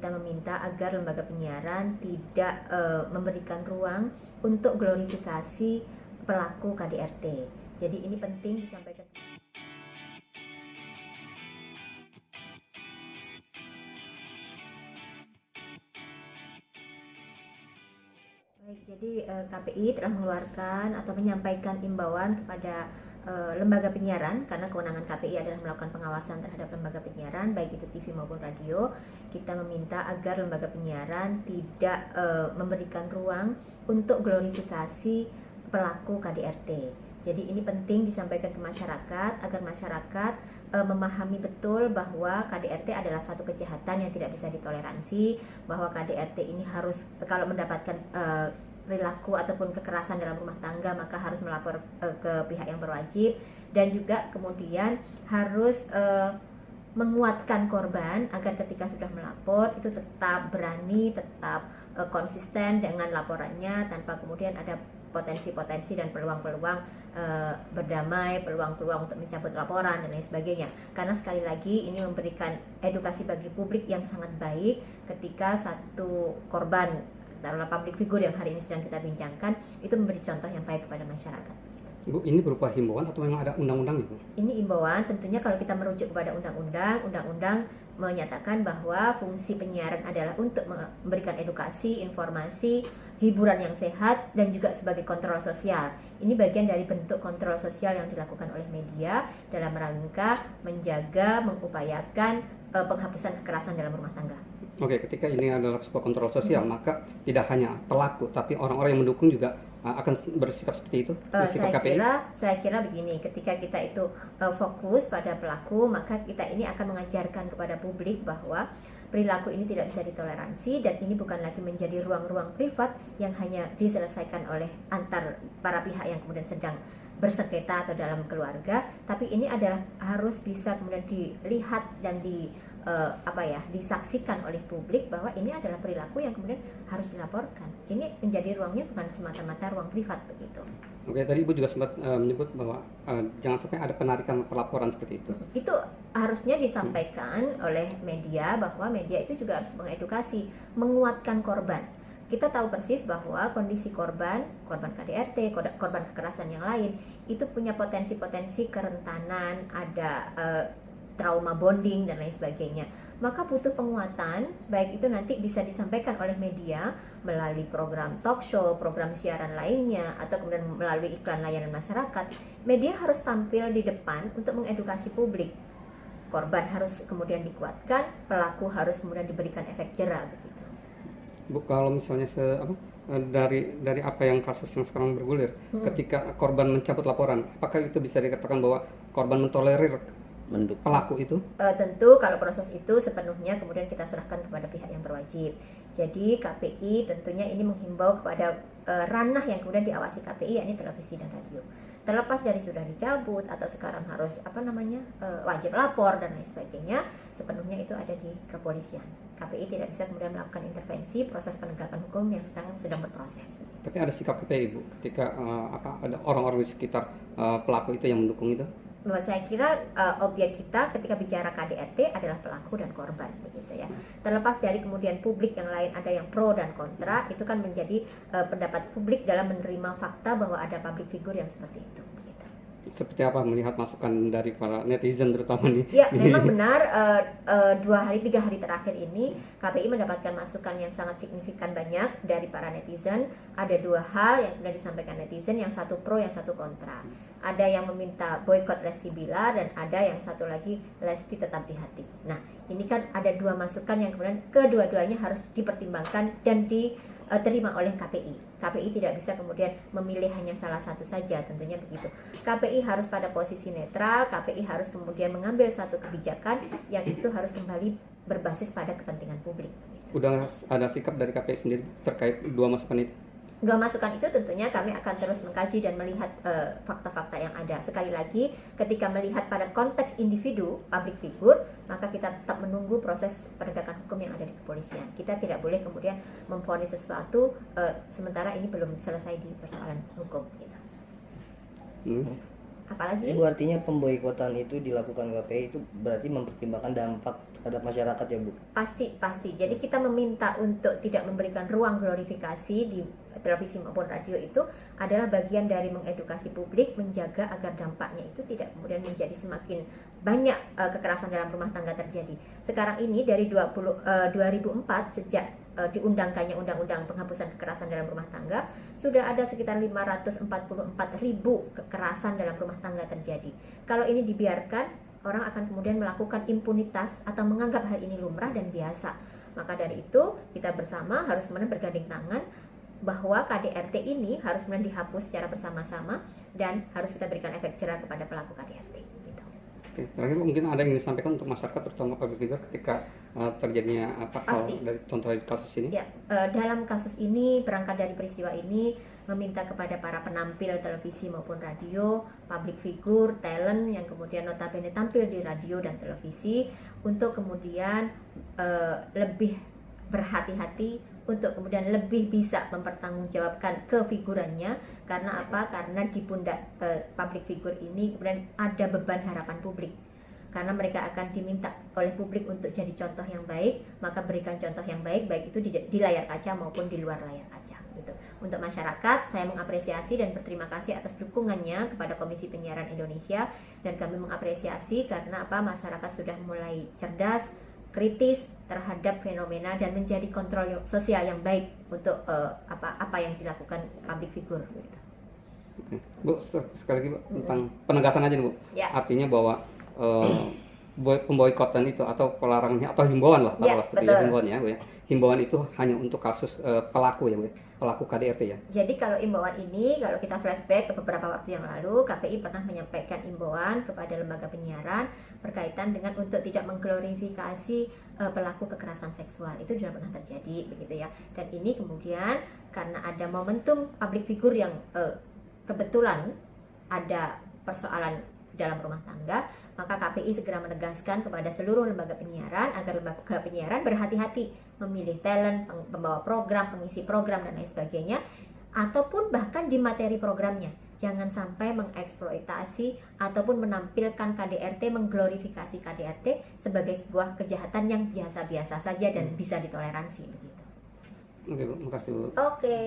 kita meminta agar lembaga penyiaran tidak memberikan ruang untuk glorifikasi pelaku KDRT. Jadi ini penting disampaikan. Baik, jadi KPI telah mengeluarkan atau menyampaikan imbauan kepada lembaga penyiaran, karena kewenangan KPI adalah melakukan pengawasan terhadap lembaga penyiaran baik itu TV maupun radio. Kita meminta agar lembaga penyiaran tidak memberikan ruang untuk glorifikasi pelaku KDRT. Jadi ini penting disampaikan ke masyarakat agar masyarakat memahami betul bahwa KDRT adalah satu kejahatan yang tidak bisa ditoleransi, bahwa KDRT ini harus, kalau mendapatkan perilaku ataupun kekerasan dalam rumah tangga, maka harus melapor ke pihak yang berwajib, dan juga kemudian harus menguatkan korban agar ketika sudah melapor itu tetap berani, tetap konsisten dengan laporannya tanpa kemudian ada potensi-potensi dan peluang-peluang berdamai, peluang-peluang untuk mencabut laporan dan lain sebagainya. Karena sekali lagi ini memberikan edukasi bagi publik yang sangat baik ketika satu korban, taruhlah public figure yang hari ini sedang kita bincangkan, itu memberi contoh yang baik kepada masyarakat. Ibu, ini berupa himbauan atau memang ada undang-undang itu? Ini himbauan, tentunya kalau kita merujuk kepada undang-undang menyatakan bahwa fungsi penyiaran adalah untuk memberikan edukasi, informasi, hiburan yang sehat, dan juga sebagai kontrol sosial. Ini bagian dari bentuk kontrol sosial yang dilakukan oleh media dalam rangka menjaga, mengupayakan penghapusan kekerasan dalam rumah tangga. Oke, ketika ini adalah sebuah kontrol sosial, maka tidak hanya pelaku, tapi orang-orang yang mendukung juga akan bersikap seperti itu? Saya kira begini, ketika kita itu fokus pada pelaku, maka kita ini akan mengajarkan kepada publik bahwa perilaku ini tidak bisa ditoleransi, dan ini bukan lagi menjadi ruang-ruang privat yang hanya diselesaikan oleh antar para pihak yang kemudian sedang bersengketa atau dalam keluarga, tapi ini adalah harus bisa kemudian dilihat dan disaksikan oleh publik bahwa ini adalah perilaku yang kemudian harus dilaporkan. Ini menjadi ruangnya bukan semata-mata ruang privat begitu. Oke, tadi Ibu juga sempat menyebut bahwa jangan sampai ada penarikan pelaporan seperti itu. Itu harusnya disampaikan oleh media, bahwa media itu juga harus mengedukasi, menguatkan korban. Kita tahu persis bahwa kondisi korban KDRT, korban kekerasan yang lain, itu punya potensi-potensi kerentanan, ada trauma bonding dan lain sebagainya. Maka butuh penguatan, baik itu nanti bisa disampaikan oleh media melalui program talk show, program siaran lainnya, atau kemudian melalui iklan layanan masyarakat. Media harus tampil di depan untuk mengedukasi publik. Korban harus kemudian dikuatkan, pelaku harus kemudian diberikan efek jera begitu. Bu, kalau misalnya dari apa yang kasus yang sekarang bergulir, ketika korban mencabut laporan, apakah itu bisa dikatakan bahwa korban mentolerir pelaku itu? Tentu kalau proses itu sepenuhnya kemudian kita serahkan kepada pihak yang berwajib. Jadi KPI tentunya ini menghimbau kepada ranah yang kemudian diawasi KPI, yakni televisi dan radio. Terlepas dari sudah dicabut atau sekarang harus wajib lapor dan lain sebagainya, sepenuhnya itu ada di kepolisian. KPI tidak bisa kemudian melakukan intervensi proses penegakan hukum yang sekarang sedang berproses. Tapi ada sikap KPI, Bu, ketika ada orang-orang di sekitar pelaku itu yang mendukung itu? Saya kira objek kita ketika bicara KDRT adalah pelaku dan korban begitu ya. Terlepas dari kemudian publik yang lain ada yang pro dan kontra, itu kan menjadi pendapat publik dalam menerima fakta bahwa ada public figure yang seperti itu. Seperti apa melihat masukan dari para netizen terutama nih? Ya, memang benar 2-3 hari terakhir ini KPI mendapatkan masukan yang sangat signifikan banyak dari para netizen. Ada 2 hal yang sudah disampaikan netizen, yang satu pro, yang satu kontra. Ada yang meminta boykot Lesti Bilar, dan ada yang satu lagi Lesti tetap di hati. Nah, ini kan ada 2 masukan yang kemudian kedua-duanya harus dipertimbangkan dan diterima oleh KPI. KPI tidak bisa kemudian memilih hanya salah satu saja, tentunya begitu. KPI harus pada posisi netral, KPI harus kemudian mengambil satu kebijakan yang itu harus kembali berbasis pada kepentingan publik. Udah ada sikap dari KPI sendiri terkait 2 masukan itu? 2 masukan itu tentunya kami akan terus mengkaji dan melihat fakta-fakta yang ada. Sekali lagi, ketika melihat pada konteks individu, public figure, maka kita tetap menunggu proses penegakan hukum yang ada di kepolisian. Kita tidak boleh kemudian memvonis sesuatu sementara ini belum selesai di persoalan hukum. Gitu. Apalagi? Ibu, artinya pemboikotan itu dilakukan KPI itu berarti mempertimbangkan dampak terhadap masyarakat ya Bu? Pasti. Jadi kita meminta untuk tidak memberikan ruang glorifikasi di televisi maupun radio itu adalah bagian dari mengedukasi publik, menjaga agar dampaknya itu tidak kemudian menjadi semakin banyak kekerasan dalam rumah tangga terjadi. Sekarang ini dari 2004 sejak diundangkannya Undang-Undang Penghapusan Kekerasan dalam Rumah Tangga, sudah ada sekitar 544.000 kekerasan dalam rumah tangga terjadi. Kalau ini dibiarkan, orang akan kemudian melakukan impunitas atau menganggap hal ini lumrah dan biasa. Maka dari itu kita bersama harus kemudian bergandeng tangan bahwa KDRT ini harus kemudian dihapus secara bersama-sama dan harus kita berikan efek jerah kepada pelaku KDRT. Gitu. Oke, terakhir mungkin ada yang disampaikan untuk masyarakat terutama public figure ketika terjadinya hal dari contoh kasus ini? Ya, dalam kasus ini berangkat dari peristiwa ini meminta kepada para penampil televisi maupun radio, public figure, talent yang kemudian notabene tampil di radio dan televisi untuk kemudian lebih berhati-hati untuk kemudian lebih bisa mempertanggungjawabkan kefigurannya. Karena apa? Karena di pundak public figure ini kemudian ada beban harapan publik. Karena mereka akan diminta oleh publik untuk jadi contoh yang baik, maka berikan contoh yang baik, baik itu di layar kaca maupun di luar layar kaca. Gitu. Untuk masyarakat, saya mengapresiasi dan berterima kasih atas dukungannya kepada Komisi Penyiaran Indonesia, dan kami mengapresiasi karena apa? Masyarakat sudah mulai cerdas, kritis terhadap fenomena dan menjadi kontrol sosial yang baik untuk apa yang dilakukan public figure. Gitu. Oke. Bu, sekali lagi Bu, tentang penegasan aja nih Bu. Ya. Artinya bahwa pemboikotan itu atau pelarangannya atau himbauan lah, Ya, seperti ya, himbauan ya Bu ya. Himbauan itu hanya untuk kasus pelaku ya Bu ya, pelaku KDRT ya. Jadi kalau imbauan ini, kalau kita flashback ke beberapa waktu yang lalu, KPI pernah menyampaikan imbauan kepada lembaga penyiaran berkaitan dengan untuk tidak mengglorifikasi pelaku kekerasan seksual. Itu sudah pernah terjadi begitu ya. Dan ini kemudian karena ada momentum public figure yang kebetulan ada persoalan dalam rumah tangga, maka KPI segera menegaskan kepada seluruh lembaga penyiaran agar lembaga penyiaran berhati-hati memilih talent, pembawa program, pengisi program dan lain sebagainya, ataupun bahkan di materi programnya. Jangan sampai mengeksploitasi ataupun menampilkan KDRT, mengglorifikasi KDRT sebagai sebuah kejahatan yang biasa-biasa saja dan bisa ditoleransi begitu. Oke Bu, makasih Bu. Oke.